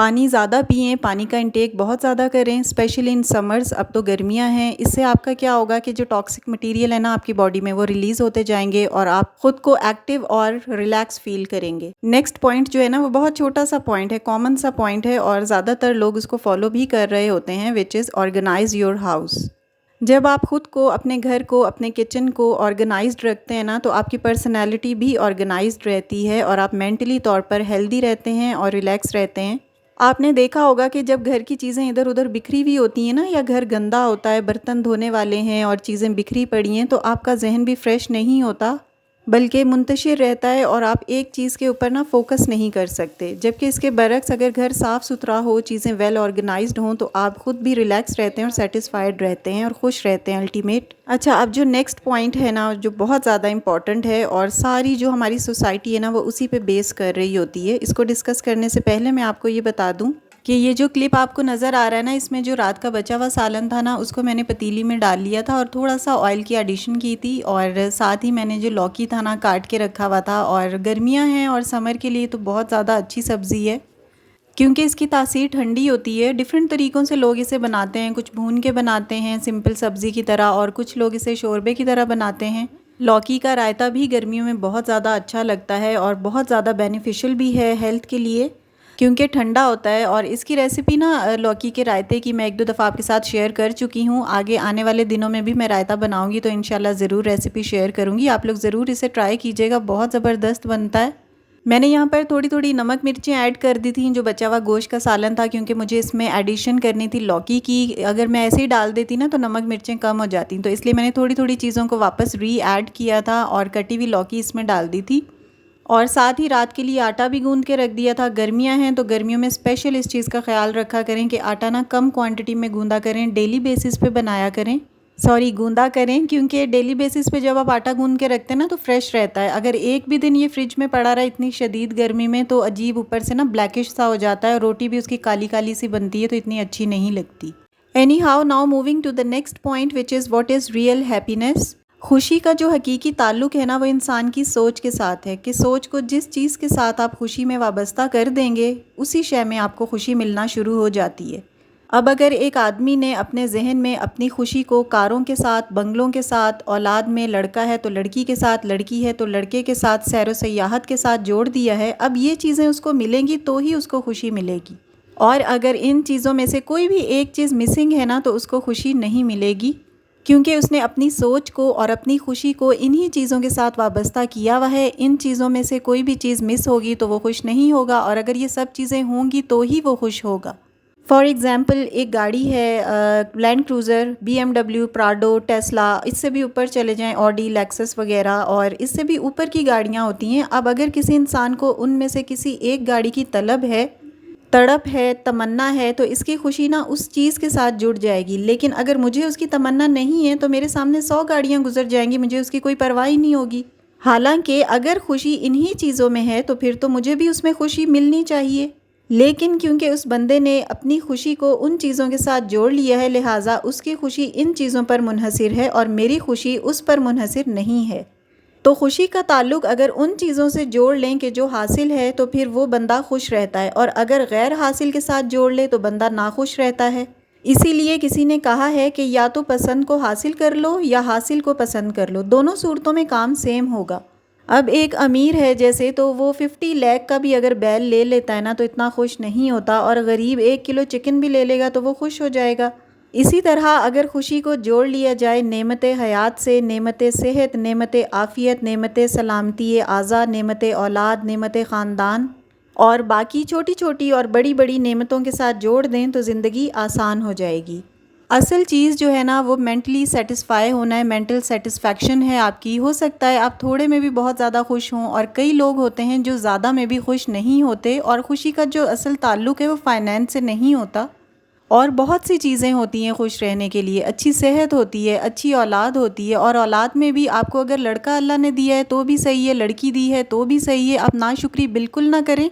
پانی زیادہ پئیں، پانی کا انٹیک بہت زیادہ کریں، اسپیشلی ان سمرز. اب تو گرمیاں ہیں، اس سے آپ کا کیا ہوگا کہ جو ٹاکسک مٹیریل ہے نا آپ کی باڈی میں وہ ریلیز ہوتے جائیں گے اور آپ خود کو ایکٹیو اور ریلیکس فیل کریں گے. نیکسٹ پوائنٹ جو ہے نا وہ بہت چھوٹا سا پوائنٹ ہے، کامن سا پوائنٹ ہے اور زیادہ تر لوگ اس کو فالو بھی کر رہے ہوتے ہیں، وچ از آرگنائز یور ہاؤس. جب آپ خود کو، اپنے گھر کو، اپنے کچن کو آرگنائزڈ رکھتے ہیں نا تو آپ کی پرسنالٹی بھی آرگنائزڈ رہتی ہے اور آپ مینٹلی طور پر ہیلدی رہتے ہیں اور ریلیکس رہتے ہیں. آپ نے دیکھا ہوگا کہ جب گھر کی چیزیں ادھر ادھر بکھری ہوئی ہوتی ہیں نا، یا گھر گندا ہوتا ہے، برتن دھونے والے ہیں اور چیزیں بکھری پڑی ہیں، تو آپ کا ذہن بھی فریش نہیں ہوتا بلکہ منتشر رہتا ہے اور آپ ایک چیز کے اوپر نا فوکس نہیں کر سکتے. جبکہ اس کے برعکس اگر گھر صاف ستھرا ہو، چیزیں ویل آرگنائزڈ ہوں تو آپ خود بھی ریلیکس رہتے ہیں اور سیٹسفائیڈ رہتے ہیں اور خوش رہتے ہیں الٹیمیٹ. اچھا، اب جو نیکسٹ پوائنٹ ہے نا جو بہت زیادہ امپورٹنٹ ہے اور ساری جو ہماری سوسائٹی ہے نا وہ اسی پہ بیس کر رہی ہوتی ہے. اس کو ڈسکس کرنے سے پہلے میں آپ کو یہ بتا دوں کہ یہ جو کلپ آپ کو نظر آ رہا ہے نا، اس میں جو رات کا بچا ہوا سالن تھا نا اس کو میں نے پتیلی میں ڈال لیا تھا اور تھوڑا سا آئل کی ایڈیشن کی تھی، اور ساتھ ہی میں نے جو لوکی تھا نا کاٹ کے رکھا ہوا تھا. اور گرمیاں ہیں اور سمر کے لیے تو بہت زیادہ اچھی سبزی ہے کیونکہ اس کی تاثیر ٹھنڈی ہوتی ہے. ڈیفرنٹ طریقوں سے لوگ اسے بناتے ہیں، کچھ بھون کے بناتے ہیں سمپل سبزی کی طرح، اور کچھ لوگ اسے شوربے کی طرح بناتے ہیں. لوکی کا رائتہ بھی گرمیوں میں بہت زیادہ اچھا لگتا ہے اور بہت زیادہ بینیفیشل بھی ہے ہیلتھ کے لیے کیونکہ ٹھنڈا ہوتا ہے. اور اس کی ریسیپی نا لوکی کے رائتے کی میں 1-2 دفعہ آپ کے ساتھ شیئر کر چکی ہوں. آگے آنے والے دنوں میں بھی میں رائتہ بناؤں گی تو انشاءاللہ ضرور ریسیپی شیئر کروں گی. آپ لوگ ضرور اسے ٹرائی کیجیے گا، بہت زبردست بنتا ہے. میں نے یہاں پر تھوڑی تھوڑی نمک مرچیں ایڈ کر دی تھیں جو بچا ہوا گوشت کا سالن تھا، کیونکہ مجھے اس میں ایڈیشن کرنی تھی لوکی کی. اگر میں ایسے ہی ڈال دیتی نا تو نمک مرچیں کم ہو جاتی، تو اس لیے میں نے تھوڑی تھوڑی چیزوں کو واپس ری ایڈ کیا تھا اور کٹی ہوئی لوکی اس میں ڈال دی تھی. اور ساتھ ہی رات کے لیے آٹا بھی گوندھ کے رکھ دیا تھا. گرمیاں ہیں تو گرمیوں میں اسپیشل اس چیز کا خیال رکھا کریں کہ آٹا نا کم کوانٹٹی میں گوندا کریں، ڈیلی بیسس پہ بنایا کریں، گوندا کریں، کیونکہ ڈیلی بیسس پہ جب آپ آٹا گوندھ کے رکھتے ہیں نا تو فریش رہتا ہے. اگر ایک بھی دن یہ فریج میں پڑا رہا ہے اتنی شدید گرمی میں تو عجیب اوپر سے نا بلیکش سا ہو جاتا ہے اور روٹی بھی اس کی کالی کالی سی بنتی ہے تو اتنی اچھی نہیں لگتی. Anyhow, now moving to the next point which is what is real happiness. خوشی کا جو حقیقی تعلق ہے نا وہ انسان کی سوچ کے ساتھ ہے کہ سوچ کو جس چیز کے ساتھ آپ خوشی میں وابستہ کر دیں گے اسی شے میں آپ کو خوشی ملنا شروع ہو جاتی ہے. اب اگر ایک آدمی نے اپنے ذہن میں اپنی خوشی کو کاروں کے ساتھ، بنگلوں کے ساتھ، اولاد میں لڑکا ہے تو لڑکی کے ساتھ، لڑکی ہے تو لڑکے کے ساتھ، سیر و سیاحت کے ساتھ جوڑ دیا ہے، اب یہ چیزیں اس کو ملیں گی تو ہی اس کو خوشی ملے گی. اور اگر ان چیزوں میں سے کوئی بھی ایک چیز مسنگ ہے نا تو اس کو خوشی نہیں ملے گی، کیونکہ اس نے اپنی سوچ کو اور اپنی خوشی کو انہی چیزوں کے ساتھ وابستہ کیا ہوا ہے. ان چیزوں میں سے کوئی بھی چیز مس ہوگی تو وہ خوش نہیں ہوگا، اور اگر یہ سب چیزیں ہوں گی تو ہی وہ خوش ہوگا. فار ایگزامپل ایک گاڑی ہے land cruiser, BMW، Prado, Tesla, اس سے بھی اوپر چلے جائیں آڈی، لیکسس وغیرہ، اور اس سے بھی اوپر کی گاڑیاں ہوتی ہیں. اب اگر کسی انسان کو ان میں سے کسی ایک گاڑی کی طلب ہے، تڑپ ہے، تمنا ہے تو اس کی خوشی نا اس چیز کے ساتھ جڑ جائے گی. لیکن اگر مجھے اس کی تمنا نہیں ہے تو میرے سامنے 100 گاڑیاں گزر جائیں گی، مجھے اس کی کوئی پرواہ ہی نہیں ہوگی. حالانکہ اگر خوشی انہی چیزوں میں ہے تو پھر تو مجھے بھی اس میں خوشی ملنی چاہیے. لیکن کیونکہ اس بندے نے اپنی خوشی کو ان چیزوں کے ساتھ جوڑ لیا ہے، لہٰذا اس کی خوشی ان چیزوں پر منحصر ہے اور میری خوشی اس پر منحصر نہیں ہے. تو خوشی کا تعلق اگر ان چیزوں سے جوڑ لیں کہ جو حاصل ہے تو پھر وہ بندہ خوش رہتا ہے، اور اگر غیر حاصل کے ساتھ جوڑ لے تو بندہ ناخوش رہتا ہے. اسی لیے کسی نے کہا ہے کہ یا تو پسند کو حاصل کر لو یا حاصل کو پسند کر لو، دونوں صورتوں میں کام سیم ہوگا. اب ایک امیر ہے جیسے تو وہ 50 لاکھ کا بھی اگر بیل لے لیتا ہے نا تو اتنا خوش نہیں ہوتا، اور غریب 1 کلو چکن بھی لے لے گا تو وہ خوش ہو جائے گا. اسی طرح اگر خوشی کو جوڑ لیا جائے نعمت حیات سے، نعمت صحت، نعمت عافیت، نعمت سلامتی اعضاء، نعمت اولاد، نعمت خاندان اور باقی چھوٹی چھوٹی اور بڑی بڑی نعمتوں کے ساتھ جوڑ دیں تو زندگی آسان ہو جائے گی. اصل چیز جو ہے نا وہ مینٹلی سیٹسفائی ہونا ہے، مینٹل سیٹسفیکشن ہے آپ کی. ہو سکتا ہے آپ تھوڑے میں بھی بہت زیادہ خوش ہوں، اور کئی لوگ ہوتے ہیں جو زیادہ میں بھی خوش نہیں ہوتے، اور خوشی کا جو اصل تعلق ہے وہ فائنینس سے نہیں ہوتا. اور بہت سی چیزیں ہوتی ہیں خوش رہنے کے لیے، اچھی صحت ہوتی ہے، اچھی اولاد ہوتی ہے، اور اولاد میں بھی آپ کو اگر لڑکا اللہ نے دیا ہے تو بھی صحیح ہے، لڑکی دی ہے تو بھی صحیح ہے. آپ ناشکری بالکل نہ کریں.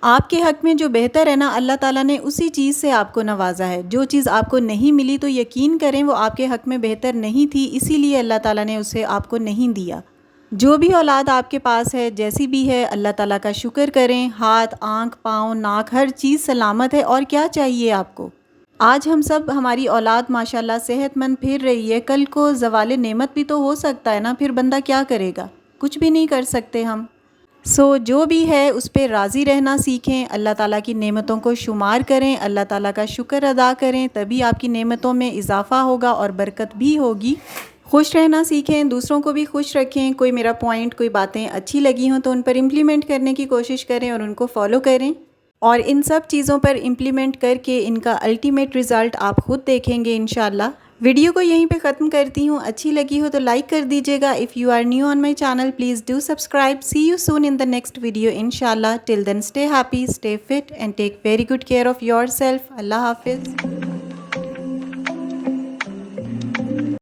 آپ کے حق میں جو بہتر ہے نا اللہ تعالیٰ نے اسی چیز سے آپ کو نوازا ہے. جو چیز آپ کو نہیں ملی تو یقین کریں وہ آپ کے حق میں بہتر نہیں تھی، اسی لیے اللہ تعالیٰ نے اسے آپ کو نہیں دیا. جو بھی اولاد آپ کے پاس ہے، جیسی بھی ہے، اللہ تعالیٰ کا شکر کریں. ہاتھ، آنکھ، پاؤں، ناک، ہر چیز سلامت ہے، اور کیا چاہیے آپ کو. آج ہم سب، ہماری اولاد ماشاءاللہ صحت مند پھر رہی ہے، کل کو زوال نعمت بھی تو ہو سکتا ہے نا، پھر بندہ کیا کرے گا؟ کچھ بھی نہیں کر سکتے ہم. جو بھی ہے اس پہ راضی رہنا سیکھیں، اللہ تعالیٰ کی نعمتوں کو شمار کریں، اللہ تعالیٰ کا شکر ادا کریں، تبھی آپ کی نعمتوں میں اضافہ ہوگا اور برکت بھی ہوگی. خوش رہنا سیکھیں، دوسروں کو بھی خوش رکھیں. کوئی میرا پوائنٹ، کوئی باتیں اچھی لگی ہوں تو ان پر امپلیمنٹ کرنے کی کوشش کریں اور ان کو فالو کریں. اور ان سب چیزوں پر امپلیمنٹ کر کے ان کا الٹیمیٹ رزلٹ آپ خود دیکھیں گے انشاءاللہ. ویڈیو کو یہیں پہ ختم کرتی ہوں. اچھی لگی ہو تو لائک کر دیجیے گا. If you are new on my channel please do subscribe. See you soon in the next video انشاءاللہ. Till then stay happy, stay fit and take very good care of yourself. اللہ حافظ.